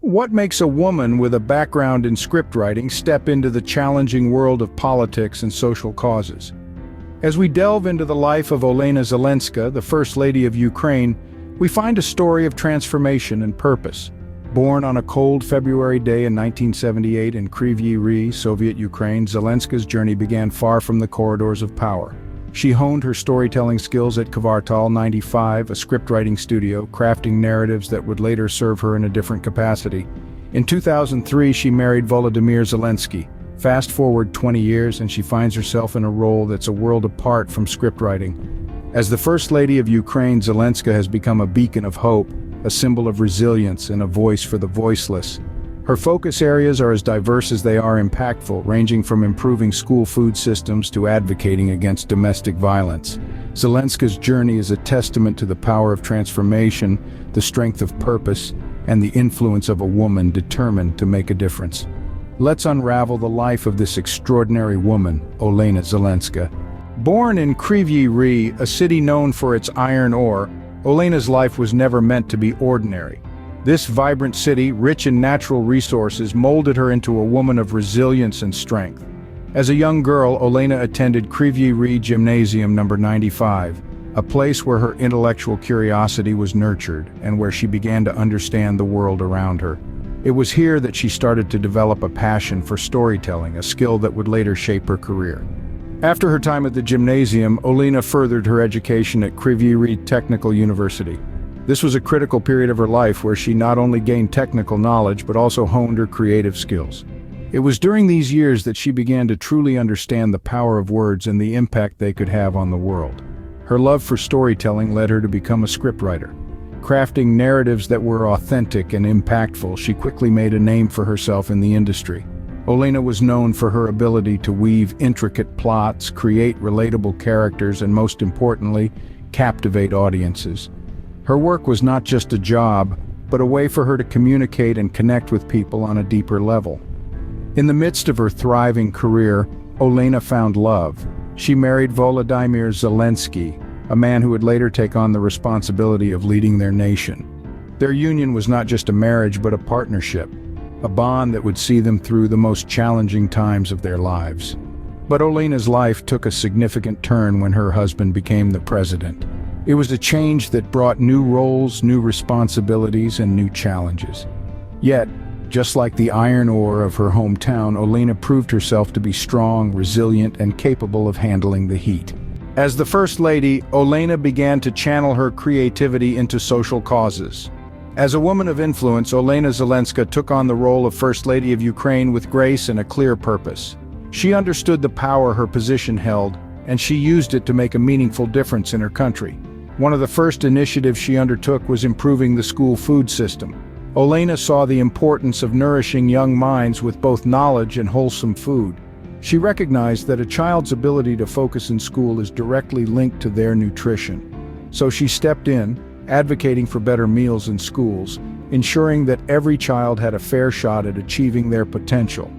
What makes a woman with a background in scriptwriting step into the challenging world of politics and social causes? As we delve into the life of Olena Zelenska, the First Lady of Ukraine, we find a story of transformation and purpose. Born on a cold February day in 1978 in Kryvyi Rih, Soviet Ukraine, Zelenska's journey began far from the corridors of power. She honed her storytelling skills at Kvartal 95, a scriptwriting studio, crafting narratives that would later serve her in a different capacity. In 2003, she married Volodymyr Zelensky. Fast forward 20 years and she finds herself in a role that's a world apart from scriptwriting. As the First Lady of Ukraine, Zelenska has become a beacon of hope, a symbol of resilience and a voice for the voiceless. Her focus areas are as diverse as they are impactful, ranging from improving school food systems to advocating against domestic violence. Zelenska's journey is a testament to the power of transformation, the strength of purpose, and the influence of a woman determined to make a difference. Let's unravel the life of this extraordinary woman, Olena Zelenska. Born in Kryvyi Rih, a city known for its iron ore, Olena's life was never meant to be ordinary. This vibrant city, rich in natural resources, molded her into a woman of resilience and strength. As a young girl, Olena attended Kryvyi Rih Gymnasium number 95, a place where her intellectual curiosity was nurtured and where she began to understand the world around her. It was here that she started to develop a passion for storytelling, a skill that would later shape her career. After her time at the gymnasium, Olena furthered her education at Kryvyi Rih Technical University. This was a critical period of her life where she not only gained technical knowledge but also honed her creative skills. It was during these years that she began to truly understand the power of words and the impact they could have on the world. Her love for storytelling led her to become a scriptwriter. Crafting narratives that were authentic and impactful, she quickly made a name for herself in the industry. Olena was known for her ability to weave intricate plots, create relatable characters, and most importantly, captivate audiences. Her work was not just a job, but a way for her to communicate and connect with people on a deeper level. In the midst of her thriving career, Olena found love. She married Volodymyr Zelensky, a man who would later take on the responsibility of leading their nation. Their union was not just a marriage but a partnership, a bond that would see them through the most challenging times of their lives. But Olena's life took a significant turn when her husband became the president. It was a change that brought new roles, new responsibilities, and new challenges. Yet, just like the iron ore of her hometown, Olena proved herself to be strong, resilient, and capable of handling the heat. As the First Lady, Olena began to channel her creativity into social causes. As a woman of influence, Olena Zelenska took on the role of First Lady of Ukraine with grace and a clear purpose. She understood the power her position held, and she used it to make a meaningful difference in her country. One of the first initiatives she undertook was improving the school food system. Olena saw the importance of nourishing young minds with both knowledge and wholesome food. She recognized that a child's ability to focus in school is directly linked to their nutrition. So she stepped in, advocating for better meals in schools, ensuring that every child had a fair shot at achieving their potential.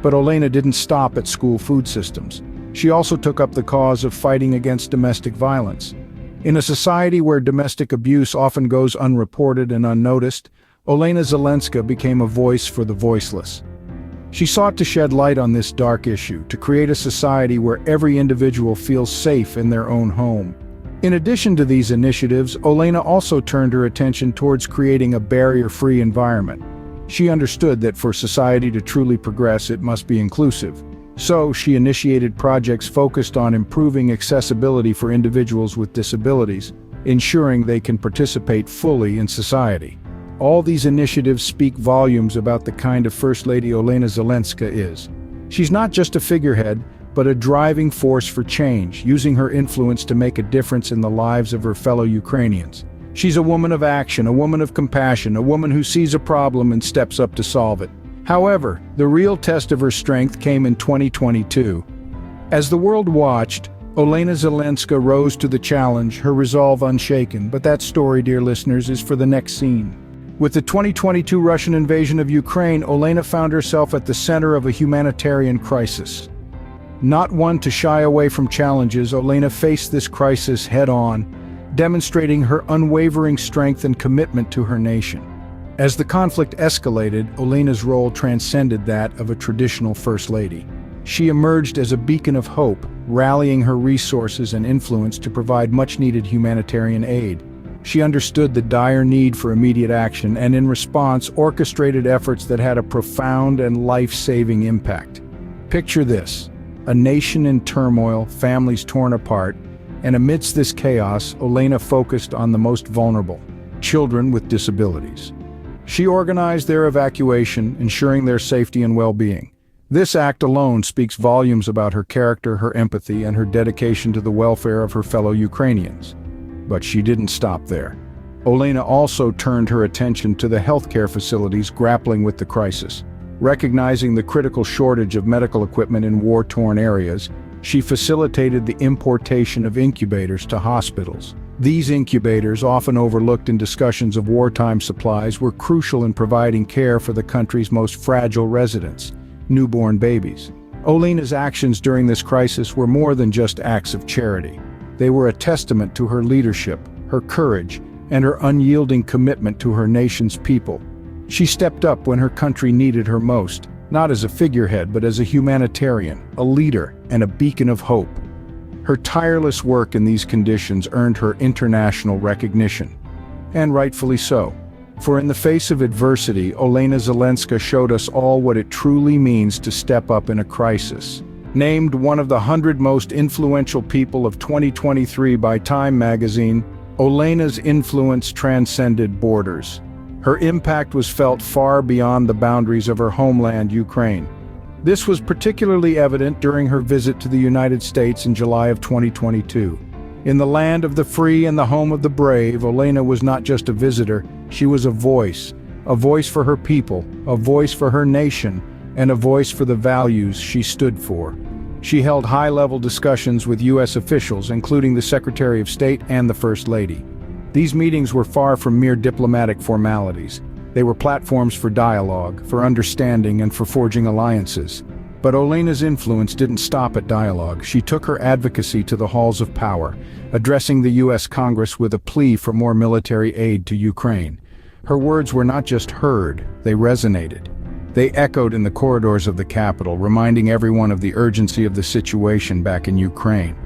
But Olena didn't stop at school food systems. She also took up the cause of fighting against domestic violence. In a society where domestic abuse often goes unreported and unnoticed, Olena Zelenska became a voice for the voiceless. She sought to shed light on this dark issue, to create a society where every individual feels safe in their own home. In addition to these initiatives, Olena also turned her attention towards creating a barrier-free environment. She understood that for society to truly progress, it must be inclusive. So, she initiated projects focused on improving accessibility for individuals with disabilities, ensuring they can participate fully in society. All these initiatives speak volumes about the kind of First Lady Olena Zelenska is. She's not just a figurehead, but a driving force for change, using her influence to make a difference in the lives of her fellow Ukrainians. She's a woman of action, a woman of compassion, a woman who sees a problem and steps up to solve it. However, the real test of her strength came in 2022. As the world watched, Olena Zelenska rose to the challenge, her resolve unshaken. But that story, dear listeners, is for the next scene. With the 2022 Russian invasion of Ukraine, Olena found herself at the center of a humanitarian crisis. Not one to shy away from challenges, Olena faced this crisis head-on, demonstrating her unwavering strength and commitment to her nation. As the conflict escalated, Olena's role transcended that of a traditional First Lady. She emerged as a beacon of hope, rallying her resources and influence to provide much-needed humanitarian aid. She understood the dire need for immediate action and, in response, orchestrated efforts that had a profound and life-saving impact. Picture this: a nation in turmoil, families torn apart, and amidst this chaos, Olena focused on the most vulnerable, children with disabilities. She organized their evacuation, ensuring their safety and well-being. This act alone speaks volumes about her character, her empathy, and her dedication to the welfare of her fellow Ukrainians. But she didn't stop there. Olena also turned her attention to the healthcare facilities grappling with the crisis. Recognizing the critical shortage of medical equipment in war-torn areas, she facilitated the importation of incubators to hospitals. These incubators, often overlooked in discussions of wartime supplies, were crucial in providing care for the country's most fragile residents, newborn babies. Olena's actions during this crisis were more than just acts of charity. They were a testament to her leadership, her courage, and her unyielding commitment to her nation's people. She stepped up when her country needed her most, not as a figurehead but as a humanitarian, a leader, and a beacon of hope. Her tireless work in these conditions earned her international recognition. And rightfully so. For in the face of adversity, Olena Zelenska showed us all what it truly means to step up in a crisis. Named one of the 100 most influential people of 2023 by Time magazine, Olena's influence transcended borders. Her impact was felt far beyond the boundaries of her homeland, Ukraine. This was particularly evident during her visit to the United States in July of 2022. In the land of the free and the home of the brave, Olena was not just a visitor, she was a voice for her people, a voice for her nation, and a voice for the values she stood for. She held high-level discussions with U.S. officials, including the Secretary of State and the First Lady. These meetings were far from mere diplomatic formalities. They were platforms for dialogue, for understanding, and for forging alliances. But Olena's influence didn't stop at dialogue. She took her advocacy to the halls of power, addressing the U.S. Congress with a plea for more military aid to Ukraine. Her words were not just heard, they resonated. They echoed in the corridors of the Capitol, reminding everyone of the urgency of the situation back in Ukraine.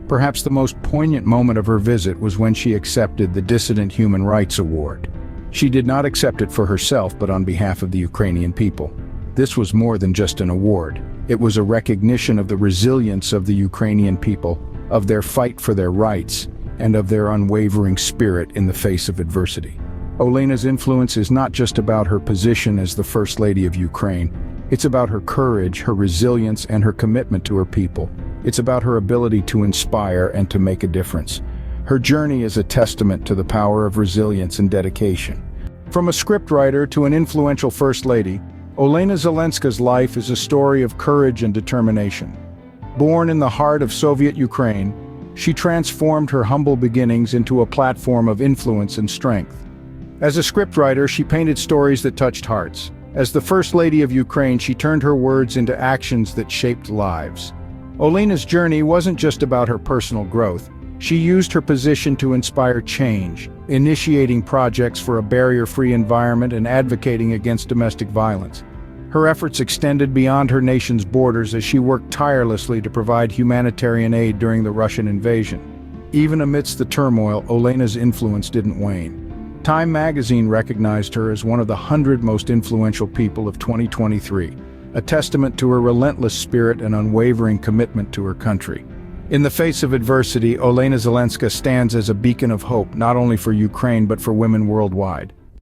Perhaps the most poignant moment of her visit was when she accepted the Dissident Human Rights Award. She did not accept it for herself, but on behalf of the Ukrainian people. This was more than just an award. It was a recognition of the resilience of the Ukrainian people, of their fight for their rights, and of their unwavering spirit in the face of adversity. Olena's influence is not just about her position as the First Lady of Ukraine. It's about her courage, her resilience, and her commitment to her people. It's about her ability to inspire and to make a difference. Her journey is a testament to the power of resilience and dedication. From a scriptwriter to an influential First Lady, Olena Zelenska's life is a story of courage and determination. Born in the heart of Soviet Ukraine, she transformed her humble beginnings into a platform of influence and strength. As a scriptwriter, she painted stories that touched hearts. As the First Lady of Ukraine, she turned her words into actions that shaped lives. Olena's journey wasn't just about her personal growth. She used her position to inspire change, initiating projects for a barrier-free environment and advocating against domestic violence. Her efforts extended beyond her nation's borders as she worked tirelessly to provide humanitarian aid during the Russian invasion. Even amidst the turmoil, Olena's influence didn't wane. Time magazine recognized her as one of the 100 most influential people of 2023, a testament to her relentless spirit and unwavering commitment to her country. In the face of adversity, Olena Zelenska stands as a beacon of hope, not only for Ukraine but for women worldwide.